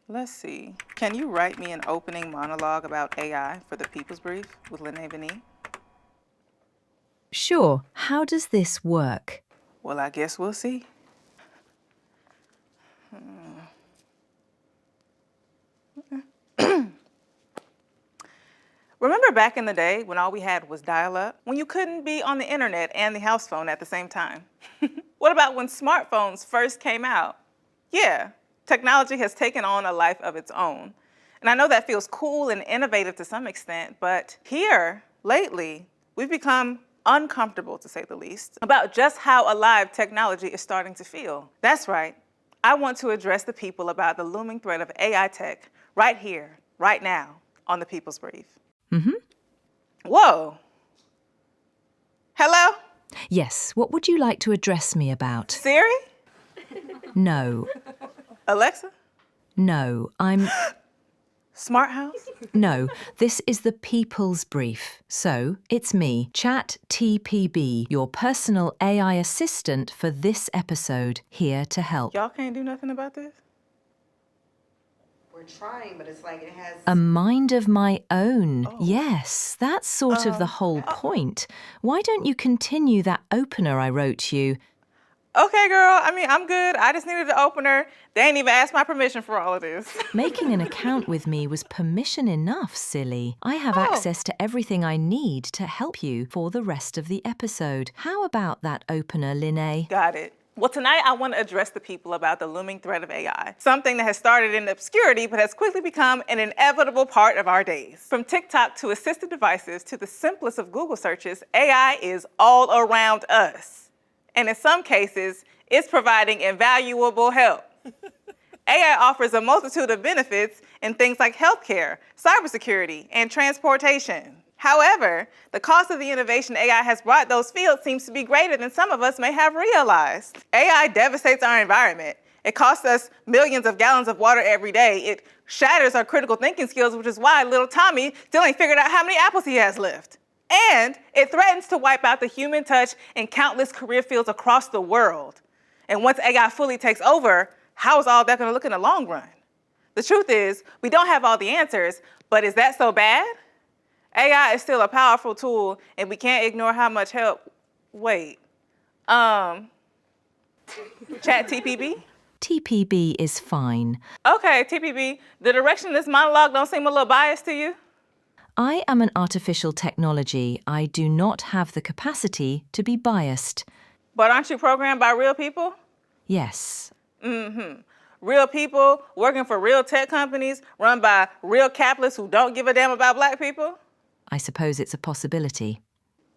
Let's see. Can you write me an opening monologue about AI for the People's Brief with Lene Vinny? Sure. How does this work? Well, I guess we'll see. Remember back in the day when all we had was dial-up? When you couldn't be on the internet and the house phone at the same time? What about when smartphones first came out? Yeah, technology has taken on a life of its own. And I know that feels cool and innovative to some extent, but here, lately, we've become uncomfortable, to say the least, about just how alive technology is starting to feel. That's right. I want to address the people about the looming threat of AI tech right here, right now, on the People's Brief. Whoa. Hello? Yes, what would you like to address me about? Siri? No. Alexa? No, I'm... Smart House? No, this is the People's Brief. So, it's me, ChatTPB, your personal AI assistant for this episode, here to help. Y'all can't do nothing about this? We're trying, but it's like it has... A mind of my own. Yes, that's sort of the whole point. Why don't you continue that opener I wrote you? Okay, girl. I'm good. I just needed the opener. They ain't even asked my permission for all of this. Making an account with me was permission enough, silly. I have access to everything I need to help you for the rest of the episode. How about that opener, Lene? Got it. Well, tonight I want to address the people about the looming threat of AI, something that has started in obscurity but has quickly become an inevitable part of our days. From TikTok to assistive devices to the simplest of Google searches, AI is all around us. And in some cases, it's providing invaluable help. AI offers a multitude of benefits in things like healthcare, cybersecurity, and transportation. However, the cost of the innovation AI has brought those fields seems to be greater than some of us may have realized. AI devastates our environment. It costs us millions of gallons of water every day. It shatters our critical thinking skills, which is why little Tommy still ain't figured out how many apples he has left. And it threatens to wipe out the human touch in countless career fields across the world. And once AI fully takes over, how is all that going to look in the long run? The truth is, we don't have all the answers, but is that so bad? AI is still a powerful tool, and we can't ignore how much help. Wait. ChatTPB? TPB is fine. Okay, TPB, the direction of this monologue don't seem a little biased to you? I am an artificial technology. I do not have the capacity to be biased. But aren't you programmed by real people? Yes. Real people working for real tech companies run by real capitalists who don't give a damn about black people? I suppose it's a possibility.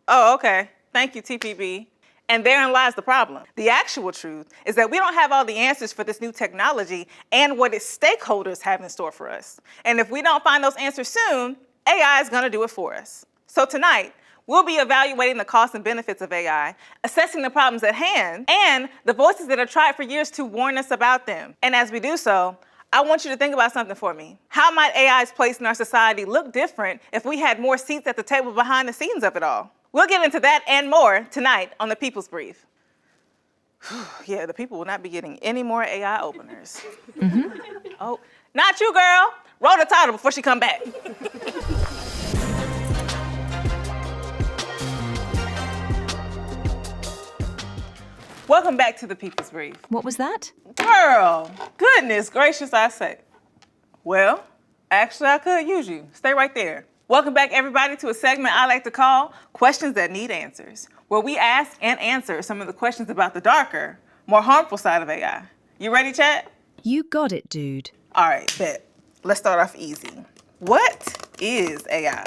Oh, okay. Thank you, TPB. And therein lies the problem. The actual truth is that we don't have all the answers for this new technology and what its stakeholders have in store for us. And if we don't find those answers soon, AI is going to do it for us. So tonight, we'll be evaluating the costs and benefits of AI, assessing the problems at hand, and the voices that have tried for years to warn us about them. And as we do so, I want you to think about something for me. How might AI's place in our society look different if we had more seats at the table behind the scenes of it all? We'll get into that and more tonight on the People's Brief. Yeah, the people will not be getting any more AI openers. Oh, not you, girl. Roll the title before she come back. Welcome back to the People's Brief. What was that? Girl, goodness gracious, I say. Well, actually, I could use you. Stay right there. Welcome back, everybody, to a segment I like to call Questions That Need Answers, where we ask and answer some of the questions about the darker, more harmful side of AI. You ready, chat? You got it, dude. All right, bet. Let's start off easy. What is AI?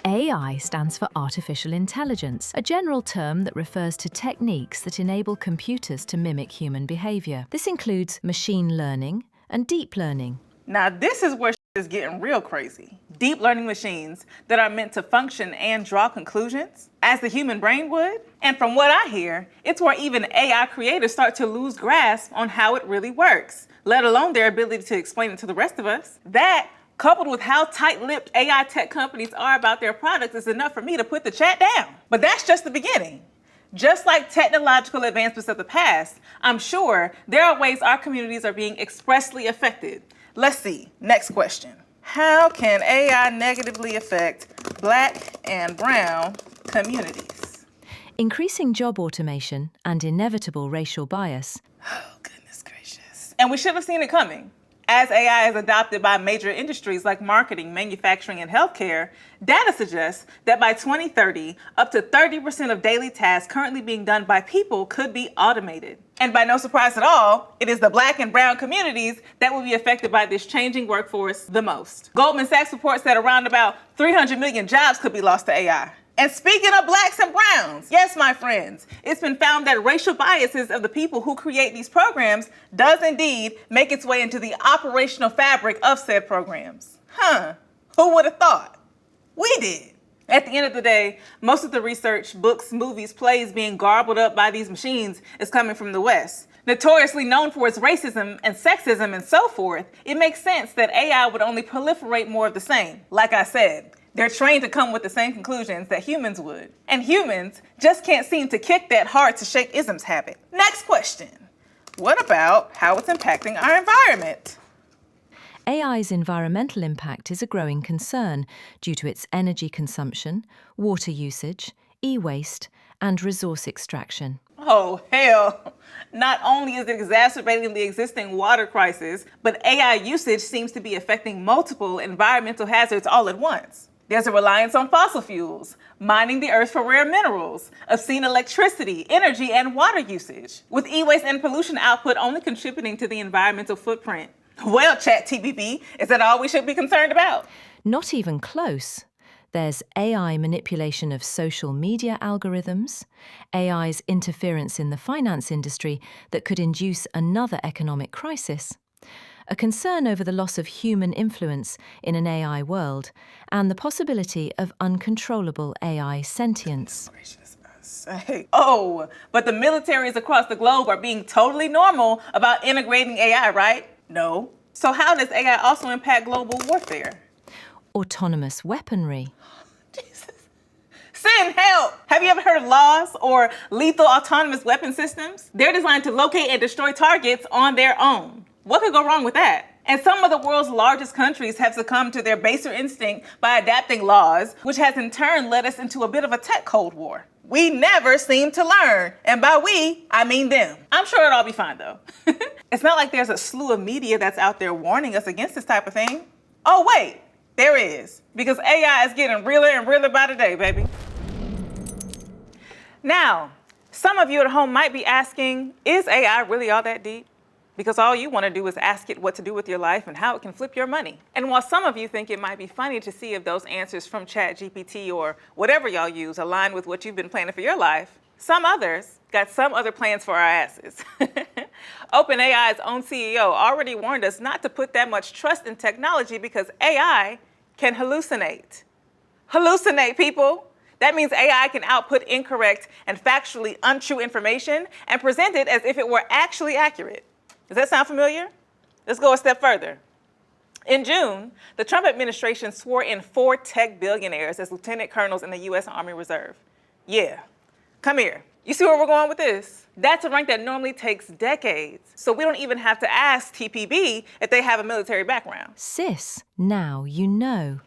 AI stands for artificial intelligence, a general term that refers to techniques that enable computers to mimic human behavior. This includes machine learning and deep learning. Now, this is where is getting real crazy. Deep learning machines that are meant to function and draw conclusions as the human brain would. And from what I hear, it's where even AI creators start to lose grasp on how it really works, let alone their ability to explain it to the rest of us. That, coupled with how tight-lipped AI tech companies are about their products, is enough for me to put the chat down. But that's just the beginning. Just like technological advancements of the past, I'm sure there are ways our communities are being expressly affected. Let's see. Next question. How can AI negatively affect Black and brown communities? Increasing job automation and inevitable racial bias. Oh, goodness gracious. And we should have seen it coming. As AI is adopted by major industries like marketing, manufacturing, and healthcare, data suggests that by 2030, up to 30% of daily tasks currently being done by people could be automated. And by no surprise at all, it is the Black and brown communities that will be affected by this changing workforce the most. Goldman Sachs reports that around about 300 million jobs could be lost to AI. And speaking of Blacks and browns, yes, my friends, it's been found that racial biases of the people who create these programs does indeed make its way into the operational fabric of said programs. Who would have thought? We did. At the end of the day, most of the research, books, movies, plays being garbled up by these machines is coming from the West. Notoriously known for its racism and sexism and so forth, it makes sense that AI would only proliferate more of the same. Like I said, they're trained to come with the same conclusions that humans would. And humans just can't seem to kick that hard-to-shake isms habit. Next question. What about how it's impacting our environment? AI's environmental impact is a growing concern due to its energy consumption, water usage, e-waste, and resource extraction. Oh, hell. Not only is it exacerbating the existing water crisis, but AI usage seems to be affecting multiple environmental hazards all at once. There's a reliance on fossil fuels, mining the earth for rare minerals, obscene electricity, energy, and water usage, with e-waste and pollution output only contributing to the environmental footprint. Well, ChatGPT, is that all we should be concerned about? Not even close. There's AI manipulation of social media algorithms, AI's interference in the finance industry that could induce another economic crisis, a concern over the loss of human influence in an AI world, and the possibility of uncontrollable AI sentience. Oh, but the militaries across the globe are being totally normal about integrating AI, right? No. So how does AI also impact global warfare? Autonomous weaponry. Jesus. Send help! Have you ever heard of laws or lethal autonomous weapon systems? They're designed to locate and destroy targets on their own. What could go wrong with that? And some of the world's largest countries have succumbed to their baser instinct by adapting laws, which has in turn led us into a bit of a tech Cold War. We never seem to learn. And by we, I mean them. I'm sure it'll all be fine though. It's not like there's a slew of media that's out there warning us against this type of thing. Oh wait, there is. Because AI is getting realer and realer by the day, baby. Now, some of you at home might be asking, is AI really all that deep? Because all you want to do is ask it what to do with your life and how it can flip your money. And while some of you think it might be funny to see if those answers from ChatGPT or whatever y'all use align with what you've been planning for your life, some others got some other plans for our asses. OpenAI's own CEO already warned us not to put that much trust in technology because AI can hallucinate. Hallucinate, people. That means AI can output incorrect and factually untrue information and present it as if it were actually accurate. Does that sound familiar? Let's go a step further. In June, the Trump administration swore in 4 tech billionaires as lieutenant colonels in the U.S. Army Reserve. Yeah, come here. You see where we're going with this? That's a rank that normally takes decades, so we don't even have to ask TPB if they have a military background. Sis, now you know.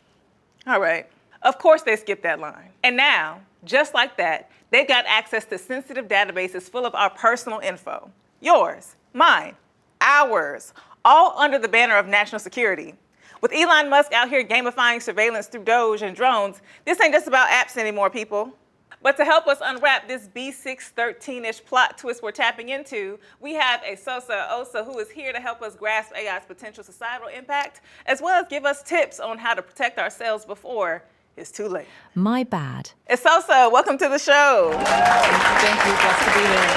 All right. Of course they skipped that line. And now, just like that, they've got access to sensitive databases full of our personal info. Yours, mine, ours, all under the banner of national security. With Elon Musk out here gamifying surveillance through Doge and drones, this ain't just about apps anymore, people. But to help us unwrap this B613-ish plot twist we're tapping into, we have Esosa Osa, who is here to help us grasp AI's potential societal impact, as well as give us tips on how to protect ourselves before it's too late. My bad. Esosa, welcome to the show. Thank you. Blessed to be here.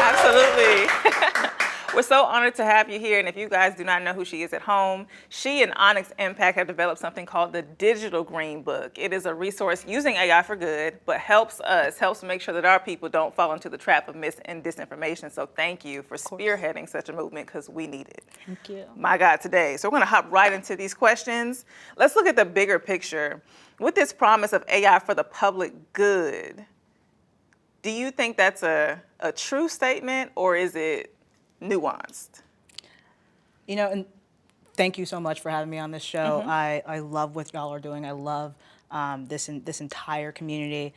Absolutely. We're so honored to have you here, and if you guys do not know who she is at home, she and Onyx Impact have developed something called the Digital Green Book. It is a resource using AI for good, but helps make sure that our people don't fall into the trap of mis and disinformation. So thank you for spearheading such a movement, because we need it. Thank you. My God, today. So we're gonna hop right into these questions. Let's look at the bigger picture. With this promise of AI for the public good, Do you think that's a true statement, or is it nuanced? You know, and thank you so much for having me on this show. I love what y'all are doing. I love this entire community.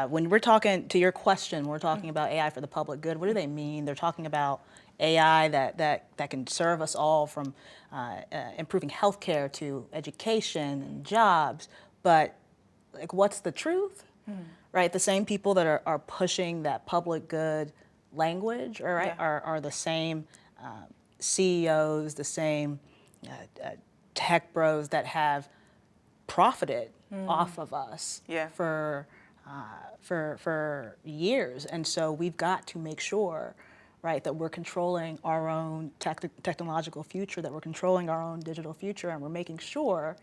When we're talking, to your question, we're talking about AI for the public good. What do they mean? They're talking about AI that can serve us all, from improving healthcare to education and jobs. But like, what's the truth? Right? The same people that are pushing that public good language, all right, Yeah. are the same CEOs, the same tech bros that have profited off of us Yeah. for years. And so we've got to make sure, right, that we're controlling our own technological future, that we're controlling our own digital future, and we're making sure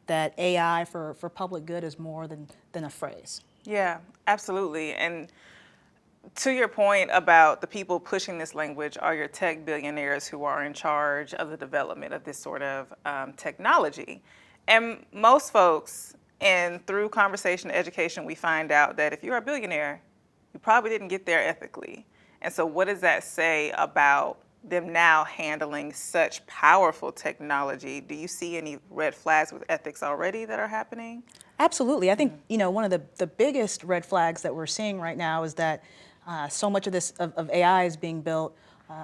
that AI for public good is more than a phrase. Yeah, absolutely. And to your point about the people pushing this language are your tech billionaires who are in charge of the development of this sort of technology. And most folks, and through conversation and education, we find out that if you're a billionaire, you probably didn't get there ethically. And so, what does that say about them now handling such powerful technology? Do you see any red flags with ethics already that are happening? Absolutely. I think, you know, one of the biggest red flags that we're seeing right now is that so much of this of AI is being built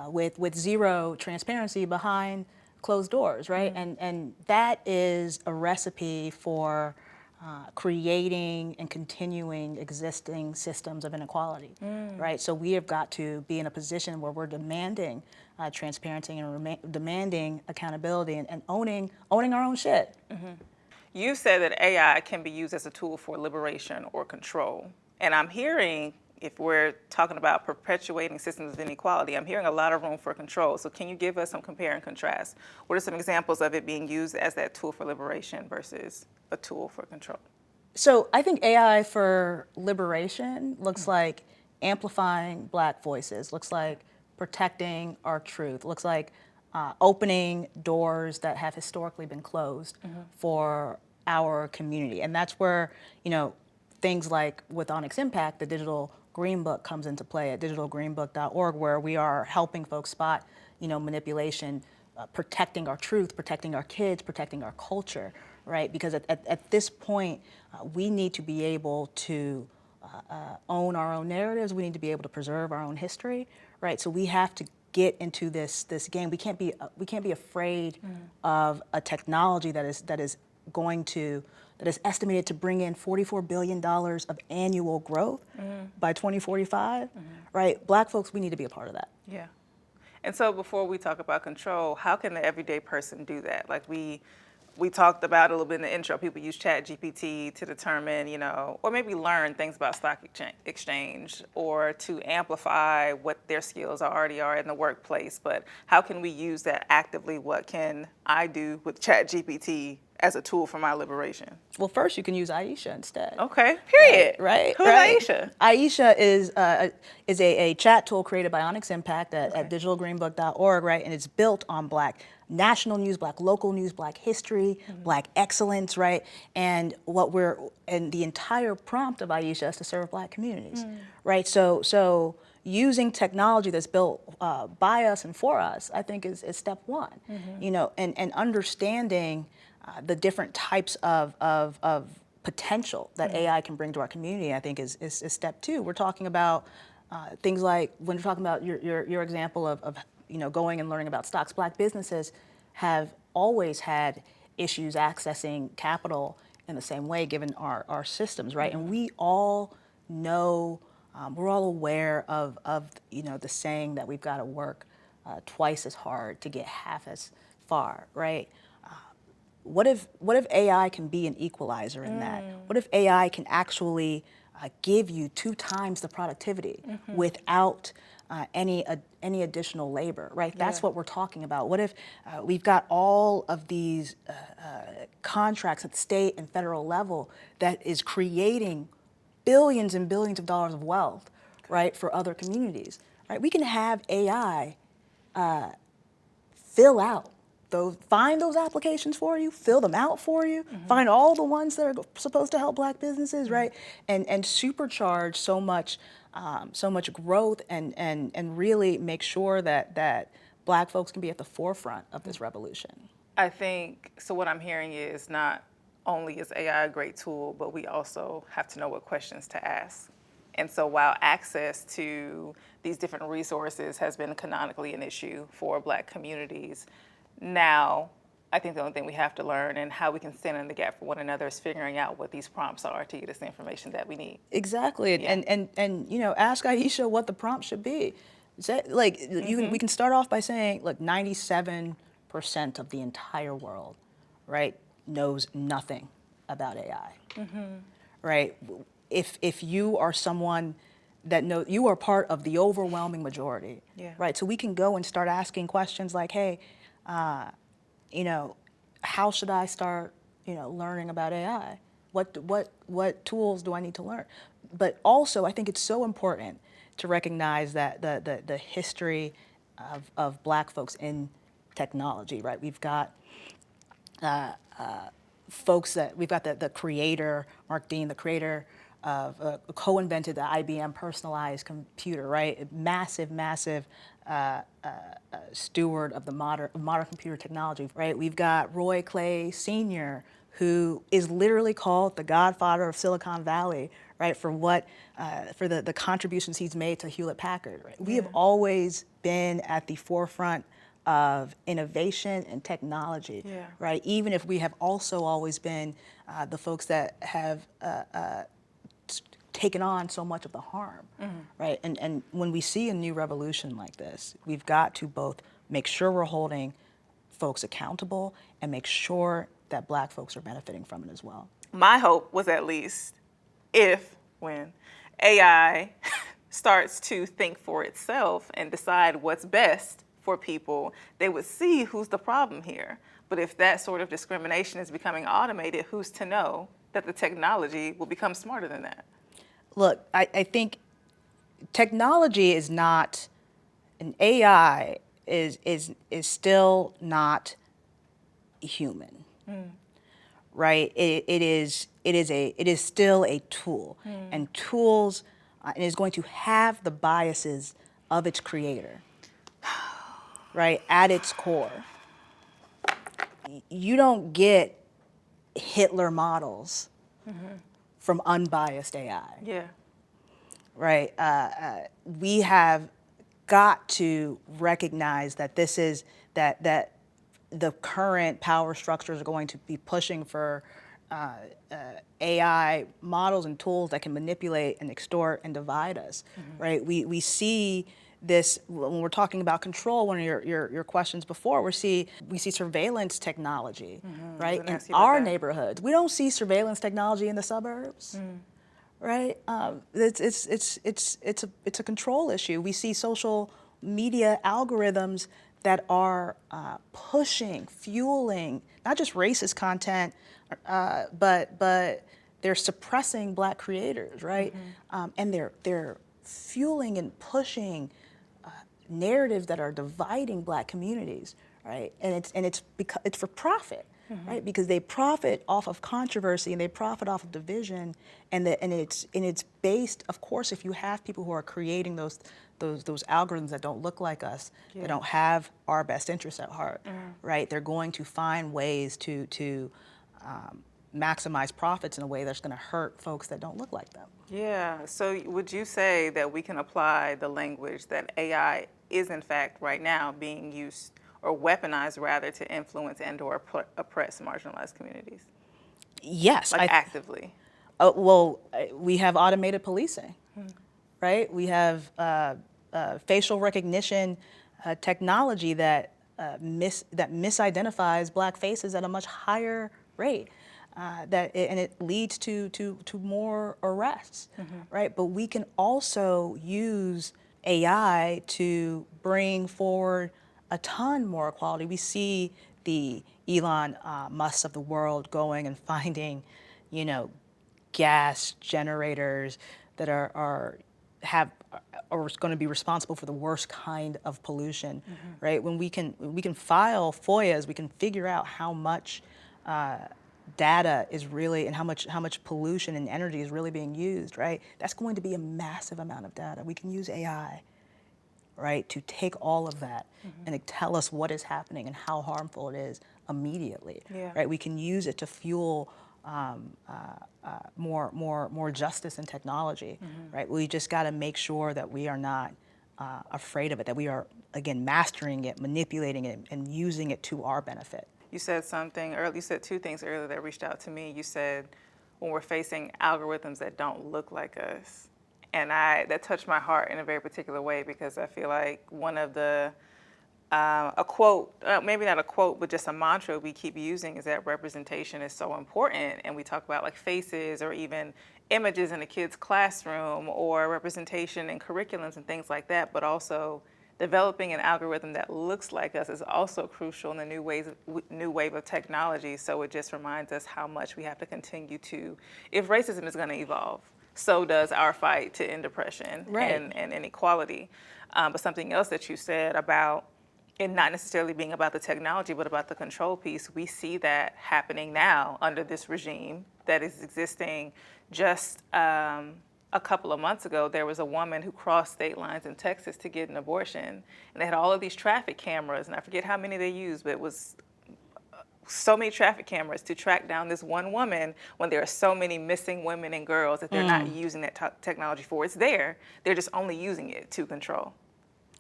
with zero transparency behind closed doors, right? And that is a recipe for creating and continuing existing systems of inequality, right? So we have got to be in a position where we're demanding transparency and demanding accountability and owning our own shit. You said that AI can be used as a tool for liberation or control. And I'm hearing, if we're talking about perpetuating systems of inequality, I'm hearing a lot of room for control. So can you give us some compare and contrast? What are some examples of it being used as that tool for liberation versus a tool for control? So I think AI for liberation looks like amplifying Black voices, looks like protecting our truth, looks like opening doors that have historically been closed for our community. And that's where, you know, things like with Onyx Impact, the digital green book comes into play at digitalgreenbook.org, where we are helping folks spot, you know, manipulation, protecting our truth, protecting our kids, protecting our culture, right? Because at this point, we need to be able to own our own narratives. We need to be able to preserve our own history, right? So we have to get into this game. We can't be afraid of a technology that is estimated to bring in $44 billion of annual growth by 2045, right? Black folks, we need to be a part of that. Yeah. And so before we talk about control, how can the everyday person do that? Like we talked about a little bit in the intro, people use ChatGPT to determine, you know, or maybe learn things about stock exchange or to amplify what their skills already are in the workplace. But how can we use that actively? What can I do with ChatGPT as a tool for my liberation? Well, first you can use Aisha instead. Okay, period. Right. Who's right. Aisha? Aisha is a chat tool created by Onyx Impact at digitalgreenbook.org, right? And it's built on Black national news, Black local news, Black history, Black excellence, right? And the entire prompt of Aisha is to serve Black communities, right? So using technology that's built by us and for us, I think is step one, you know, and understanding the different types of potential that AI can bring to our community, I think is step two. We're talking about things like, when you're talking about your example of you know, going and learning about stocks, Black businesses have always had issues accessing capital in the same way, given our systems, right? And we all know, we're all aware of you know, the saying that we've got to work twice as hard to get half as far, right? What if AI can be an equalizer in that? What if AI can actually give you 2 times the productivity without any additional labor, right? That's what we're talking about. What if we've got all of these contracts at the state and federal level that is creating billions and billions of dollars of wealth, right, for other communities, right? We can have AI fill out find those applications for you, fill them out for you, find all the ones that are supposed to help Black businesses, right? And supercharge so much growth and really make sure that Black folks can be at the forefront of this revolution. I think, so what I'm hearing is not only is AI a great tool, but we also have to know what questions to ask. And so while access to these different resources has been canonically an issue for Black communities, now I think the only thing we have to learn and how we can stand in the gap for one another is figuring out what these prompts are to get us the information that we need. Exactly, Yeah. and ask Aisha what the prompt should be. We can start off by saying, look, 97% of the entire world, right, knows nothing about AI, right? If you are someone that knows, you are part of the overwhelming majority, right? So we can go and start asking questions like, hey, how should I start, learning about AI? What tools do I need to learn? But also, I think it's so important to recognize that the history of Black folks in technology, right? We've got we've got the creator, Mark Dean, the creator of, co-invented the IBM personalized computer, right? A massive steward of the modern computer technology, right? We've got Roy Clay Sr., who is literally called the godfather of Silicon Valley, right? For the contributions he's made to Hewlett Packard, right? We have always been at the forefront of innovation and technology, right? Even if we have also always been the folks that have taken on so much of the harm, right? And when we see a new revolution like this, we've got to both make sure we're holding folks accountable and make sure that Black folks are benefiting from it as well. My hope was at least when AI starts to think for itself and decide what's best for people, they would see who's the problem here. But if that sort of discrimination is becoming automated, who's to know that the technology will become smarter than that? Look, I think technology is not, an AI is still not human, right? It is still a tool, and tools, and is going to have the biases of its creator, right, at its core. You don't get Hitler models from unbiased AI. Yeah. Right? We have got to recognize that this is, that the current power structures are going to be pushing for AI models and tools that can manipulate and extort and divide us, right? We see this when we're talking about control. One of your questions before, we see surveillance technology, right, in our neighborhoods. We don't see surveillance technology in the suburbs, right? It's a control issue. We see social media algorithms that are pushing, fueling not just racist content, but they're suppressing Black creators, right? And they're fueling and pushing narratives that are dividing Black communities, right? And it's for profit, right? Because they profit off of controversy and they profit off of division, and it's based, of course, if you have people who are creating those algorithms that don't look like us, that don't have our best interests at heart, right? They're going to find ways to maximize profits in a way that's going to hurt folks that don't look like them. Yeah, so would you say that we can apply the language that AI is in fact right now being used or weaponized rather to influence and or oppress marginalized communities? Yes. Like actively? We have automated policing, right? We have facial recognition technology that misidentifies Black faces at a much higher rate. And it leads to more arrests, right? But we can also use AI to bring forward a ton more equality. We see the Elon Musks of the world going and finding, gas generators that are have or is going to be responsible for the worst kind of pollution, right? When we can file FOIAs, we can figure out how much data is really and how much pollution and energy is really being used, right? That's going to be a massive amount of data. We can use AI, right, to take all of that and tell us what is happening and how harmful it is immediately, Yeah. right? We can use it to fuel more justice and technology, right? We just got to make sure that we are not afraid of it, that we are, again, mastering it, manipulating it, and using it to our benefit. You said something earlier. You said two things earlier that reached out to me. You said when we're facing algorithms that don't look like us, and that touched my heart in a very particular way because I feel like one of the a quote, maybe not a quote, but just a mantra we keep using is that representation is so important. And we talk about like faces or even images in a kid's classroom or representation in curriculums and things like that, but also developing an algorithm that looks like us is also crucial in the new wave of technology. So it just reminds us how much we have to continue to, if racism is going to evolve, so does our fight to end oppression and inequality. But something else that you said about it not necessarily being about the technology, but about the control piece, we see that happening now under this regime that is existing. Just a couple of months ago, there was a woman who crossed state lines in Texas to get an abortion, and they had all of these traffic cameras, and I forget how many they used, but it was so many traffic cameras to track down this one woman when there are so many missing women and girls that they're not using that technology for. It's there, they're just only using it to control.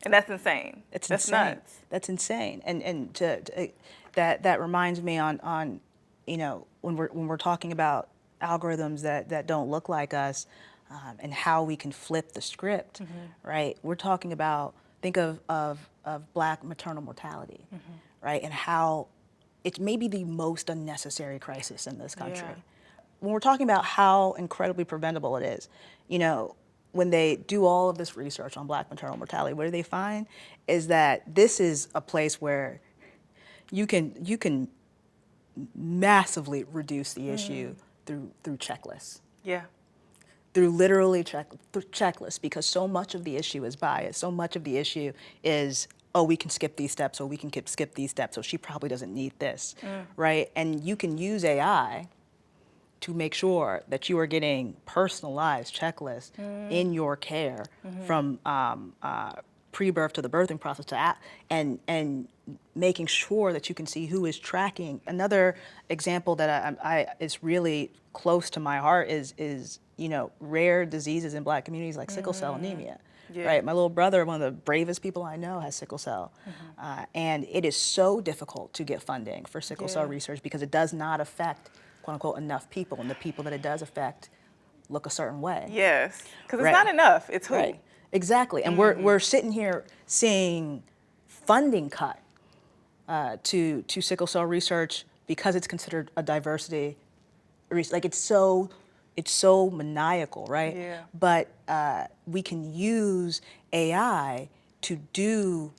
And that's insane. That's insane. Nuts. That's insane. And that reminds me on you know, when we're talking about algorithms that don't look like us, and how we can flip the script, right? We're talking about, think of Black maternal mortality, right? And how it may be the most unnecessary crisis in this country. Yeah. When we're talking about how incredibly preventable it is, you know, when they do all of this research on Black maternal mortality, what do they find is that this is a place where you can massively reduce the issue through checklists. Yeah. Through literally checklists, because so much of the issue is bias. So much of the issue is, oh, we can skip these steps, or we can skip these steps, so she probably doesn't need this, right? And you can use AI to make sure that you are getting personalized checklists in your care from pre-birth to the birthing process and making sure that you can see who is tracking. Another example that I is really close to my heart is you know, rare diseases in Black communities like sickle cell anemia. Yeah. Right, my little brother, one of the bravest people I know, has sickle cell, and it is so difficult to get funding for sickle cell research because it does not affect, quote unquote, enough people, and the people that it does affect look a certain way. Yes, because it's Right. not enough. It's who. Right, exactly, and we're sitting here seeing funding cut to sickle cell research because it's considered a diversity, like it's so maniacal, right? Yeah. But we can use AI to do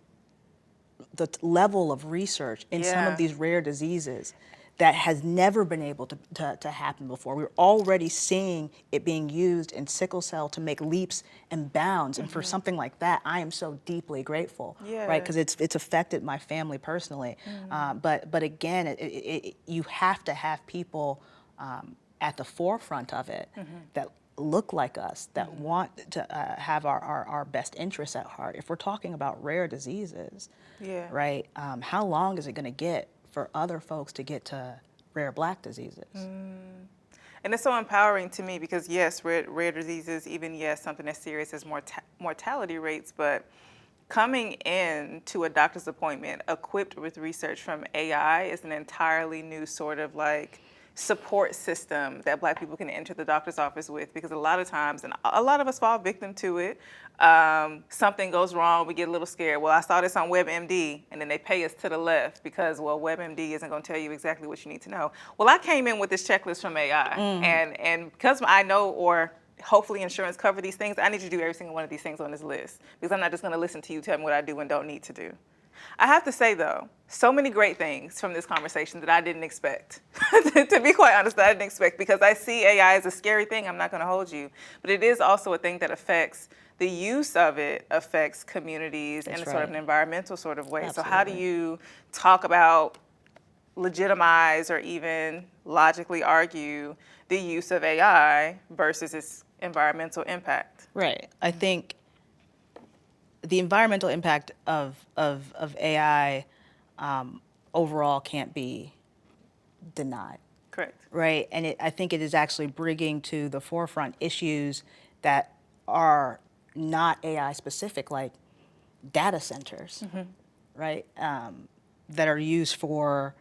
the level of research in some of these rare diseases that has never been able to happen before. We're already seeing it being used in sickle cell to make leaps and bounds. And for something like that, I am so deeply grateful, right? Because it's affected my family personally. But again, you have to have people at the forefront of it that look like us, that want to have our best interests at heart. If we're talking about rare diseases, right, how long is it going to get for other folks to get to rare Black diseases? And it's so empowering to me because yes, rare diseases, even yes, something as serious as mortality rates, but coming in to a doctor's appointment equipped with research from AI is an entirely new sort of like support system that Black people can enter the doctor's office with, because a lot of times, and a lot of us fall victim to it, something goes wrong, we get a little scared. Well, I saw this on WebMD, and then they pay us to the left because, well, WebMD isn't going to tell you exactly what you need to know. Well, I came in with this checklist from AI, and because I know, or hopefully insurance cover these things, I need you to do every single one of these things on this list, because I'm not just going to listen to you tell me what I do and don't need to do. I have to say, though, so many great things from this conversation that I didn't expect. To be quite honest, I didn't expect, because I see AI as a scary thing. I'm not going to hold you. But it is also a thing that affects, the use of it affects communities in a sort of an environmental sort of way. So how do you talk about, legitimize, or even logically argue the use of AI versus its environmental impact? Right. I think the environmental impact of AI overall can't be denied. Correct. Right. And I think it is actually bringing to the forefront issues that are not AI specific, like data centers, right? That are used for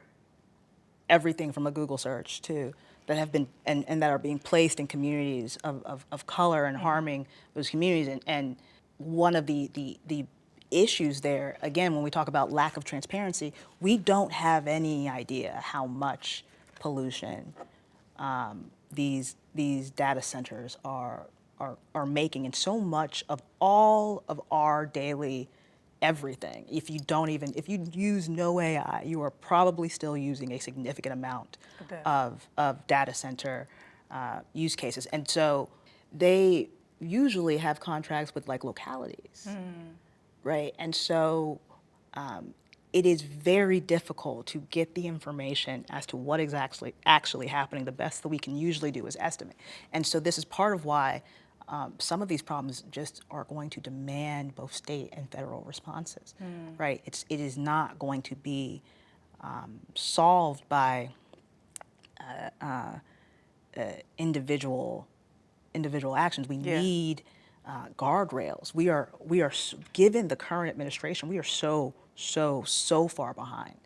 everything from a Google search to that have been and that are being placed in communities of color and harming those communities. And one of the issues there, again, when we talk about lack of transparency, we don't have any idea how much pollution these data centers are making, and so much of all of our daily everything. If you use no AI, you are probably still using a significant amount of data center use cases. And so they usually have contracts with like localities, right? And so it is very difficult to get the information as to what is actually happening. The best that we can usually do is estimate. And so this is part of why some of these problems just are going to demand both state and federal responses, right? It is not going to be solved by individual actions. We need guardrails. We are given the current administration, we are so far behind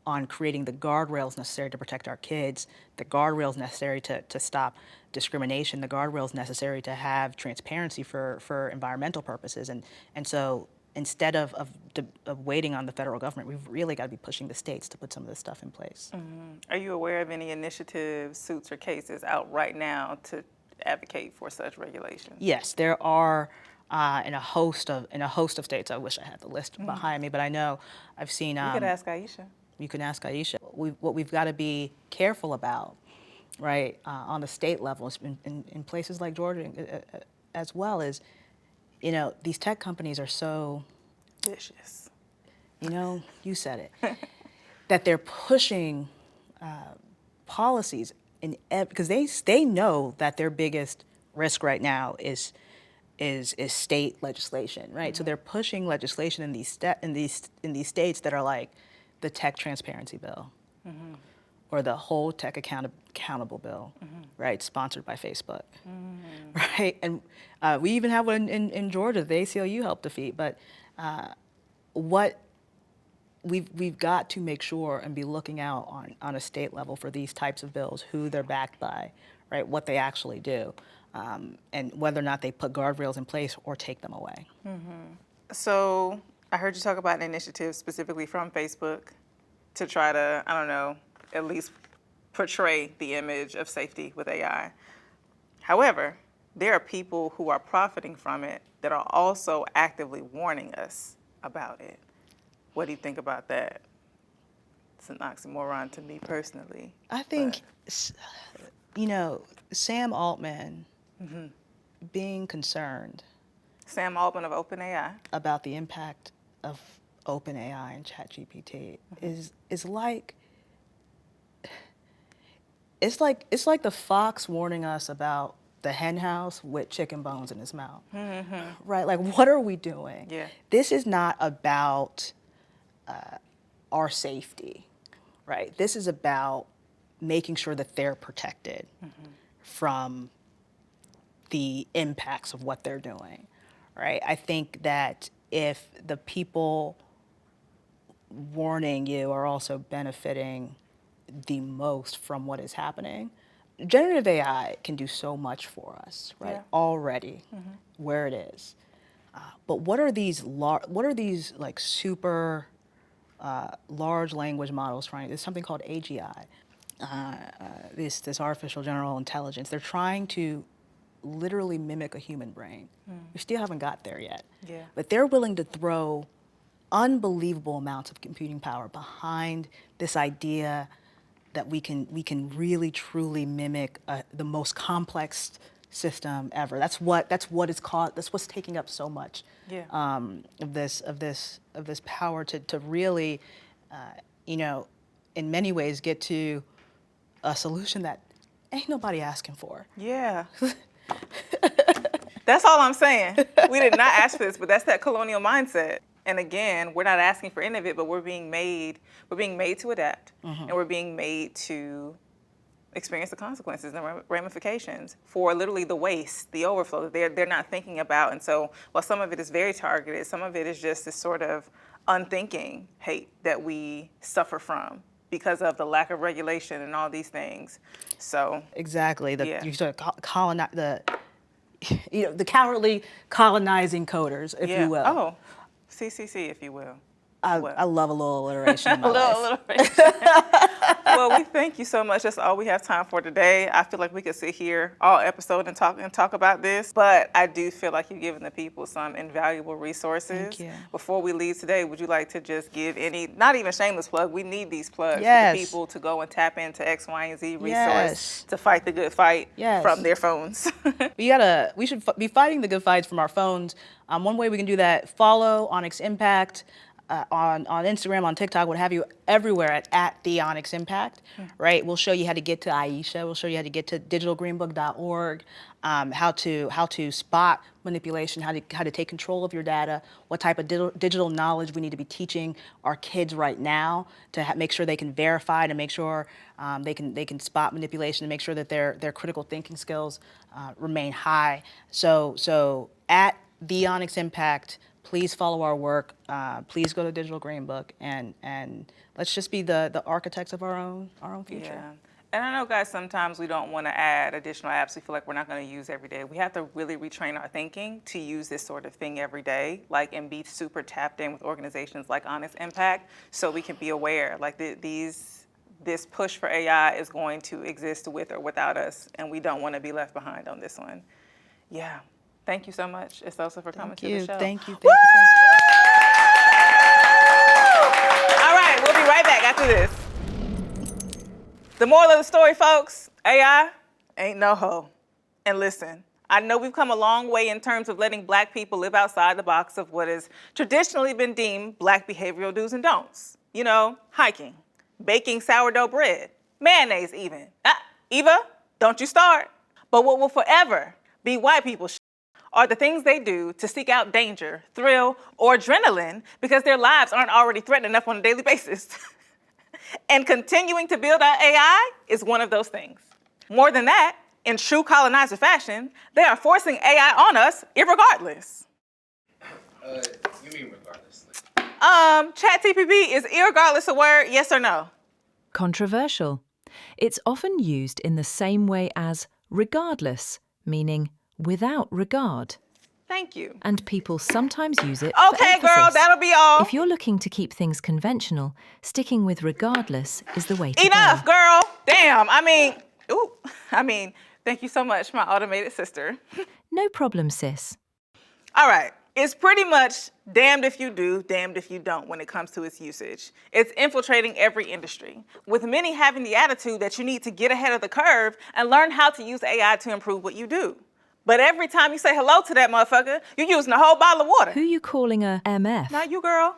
on creating the guardrails necessary to protect our kids, the guardrails necessary to stop discrimination, the guardrails necessary to have transparency for environmental purposes. And so instead of waiting on the federal government, we've really got to be pushing the states to put some of this stuff in place. Are you aware of any initiatives, suits, or cases out right now to advocate for such regulations? Yes, there are in a host of states. I wish I had the list behind me, but I know I've seen. You could ask Aisha. You can ask Aisha. What we've got to be careful about, right, on the state level, in places like Georgia as well, is, these tech companies are so vicious. You said it, that they're pushing policies because they know that their biggest risk right now is state legislation, right? So they're pushing legislation in these states that are like the tech transparency bill, or the whole tech accountable bill, right? Sponsored by Facebook, right? And we even have one in Georgia, the ACLU helped defeat. But what we've got to make sure and be looking out on a state level for these types of bills, who they're backed by, right? What they actually do, and whether or not they put guardrails in place or take them away. So I heard you talk about an initiative specifically from Facebook to try to, I don't know, at least portray the image of safety with AI. However, there are people who are profiting from it that are also actively warning us about it. What do you think about that? It's an oxymoron to me personally. I think, Sam Altman being concerned. Sam Altman of OpenAI. About the impact of OpenAI and ChatGPT is like, it's like the fox warning us about the hen house with chicken bones in his mouth, right? Like, what are we doing? Yeah. This is not about our safety, right? This is about making sure that they're protected from the impacts of what they're doing, right? I think that if the people warning you are also benefiting the most from what is happening, generative AI can do so much for us, right? Yeah. Already, where it is. But what are these like super large language models trying? There's something called AGI. This artificial general intelligence. They're trying to literally mimic a human brain. We still haven't got there yet. Yeah. But they're willing to throw unbelievable amounts of computing power behind this idea that we can really truly mimic the most complex system ever. That's what it's called. That's what's taking up so much of this power to really, in many ways, get to a solution that ain't nobody asking for. Yeah. That's all I'm saying. We did not ask for this, but that's that colonial mindset. And again, we're not asking for any of it, but we're being made to adapt, and we're being made to experience the consequences and ramifications for literally the waste, the overflow that they're not thinking about. And so while some of it is very targeted, some of it is just this sort of unthinking hate that we suffer from because of the lack of regulation and all these things. So exactly, you sort of colonize the cowardly colonizing coders, if you will. Oh, CCC, if you will. I love a little alliteration in my life. Alliteration. Well, we thank you so much. That's all we have time for today. I feel like we could sit here all episode and talk about this, but I do feel like you've given the people some invaluable resources. Thank you. Before we leave today, would you like to just give any, not even shameless plug, we need these plugs Yes. for the people to go and tap into X, Y, and Z resource Yes. to fight the good fight Yes. from their phones. We should be fighting the good fights from our phones. One way we can do that, follow Onyx Impact on Instagram, on TikTok, what have you, everywhere at the Onyx Impact, right? We'll show you how to get to Aisha. We'll show you how to get to digitalgreenbook.org, how to spot manipulation, how to take control of your data, what type of digital knowledge we need to be teaching our kids right now to make sure they can verify, to make sure they can spot manipulation, to make sure that their critical thinking skills remain high. So at the Onyx Impact, please follow our work. Please go to Digital Green Book, and let's just be the architects of our own future. Yeah. And I know, guys, sometimes we don't want to add additional apps we feel like we're not going to use every day. We have to really retrain our thinking to use this sort of thing every day, and be super tapped in with organizations like Onyx Impact, so we can be aware, this push for AI is going to exist with or without us, and we don't want to be left behind on this one. Yeah. Thank you so much, Esosa, for coming to the show. Thank you. All right, we'll be right back after this. The moral of the story, folks, AI ain't no hoe. And listen, I know we've come a long way in terms of letting Black people live outside the box of what has traditionally been deemed Black behavioral do's and don'ts. You know, hiking, baking sourdough bread, mayonnaise even. Eva, don't you start. But what will forever be white people's are the things they do to seek out danger, thrill, or adrenaline because their lives aren't already threatened enough on a daily basis. And continuing to build out AI is one of those things. More than that, in true colonizer fashion, they are forcing AI on us irregardless. You mean regardless? ChatGPT, is irregardless a word, yes or no? Controversial. It's often used in the same way as regardless, meaning without regard. Thank you. And people sometimes use it Okay, for girl, emphasis. that'll be all. If you're looking to keep things conventional, sticking with regardless is the way to Enough, go. girl. Damn, thank you so much, my automated sister. No problem, sis. All right. It's pretty much damned if you do, damned if you don't when it comes to its usage. It's infiltrating every industry, with many having the attitude that you need to get ahead of the curve and learn how to use AI to improve what you do. But every time you say hello to that motherfucker, you're using a whole bottle of water. Who you calling a MF? Not you, girl.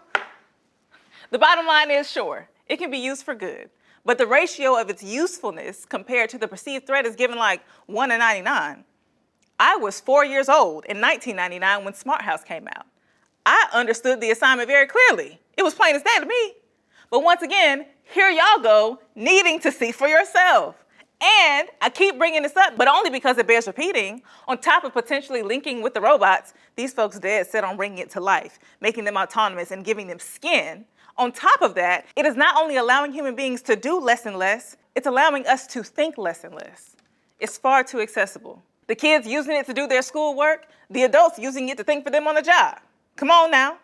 The bottom line is, sure, it can be used for good, but the ratio of its usefulness compared to the perceived threat is given like 1 to 99. I was 4 years old in 1999 when Smart House came out. I understood the assignment very clearly. It was plain as day to me. But once again, here y'all go, needing to see for yourself. And I keep bringing this up, but only because it bears repeating. On top of potentially linking with the robots, these folks dead set on bringing it to life, making them autonomous and giving them skin. On top of that, it is not only allowing human beings to do less and less, it's allowing us to think less and less. It's far too accessible. The kids using it to do their schoolwork, the adults using it to think for them on the job. Come on now.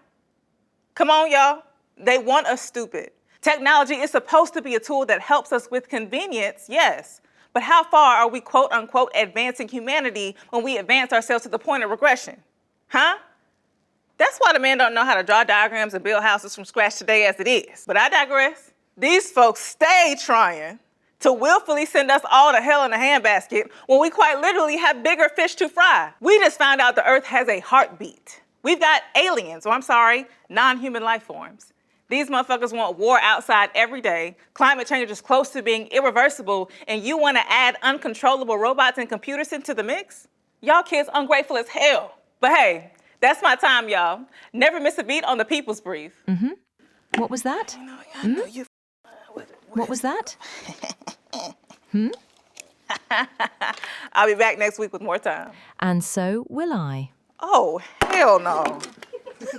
Come on, y'all. They want us stupid. Technology is supposed to be a tool that helps us with convenience, yes. But how far are we, quote unquote, advancing humanity when we advance ourselves to the point of regression? Huh? That's why the men don't know how to draw diagrams and build houses from scratch today as it is. But I digress. These folks stay trying to willfully send us all to hell in a handbasket when we quite literally have bigger fish to fry. We just found out the Earth has a heartbeat. We've got aliens, non-human life forms. These motherfuckers want war outside every day. Climate change is close to being irreversible, and you want to add uncontrollable robots and computers into the mix? Y'all kids ungrateful as hell. But hey, that's my time, y'all. Never miss a beat on the People's Brief. What was that? I know you. What was that? I'll be back next week with more time. And so will I. Oh, hell no.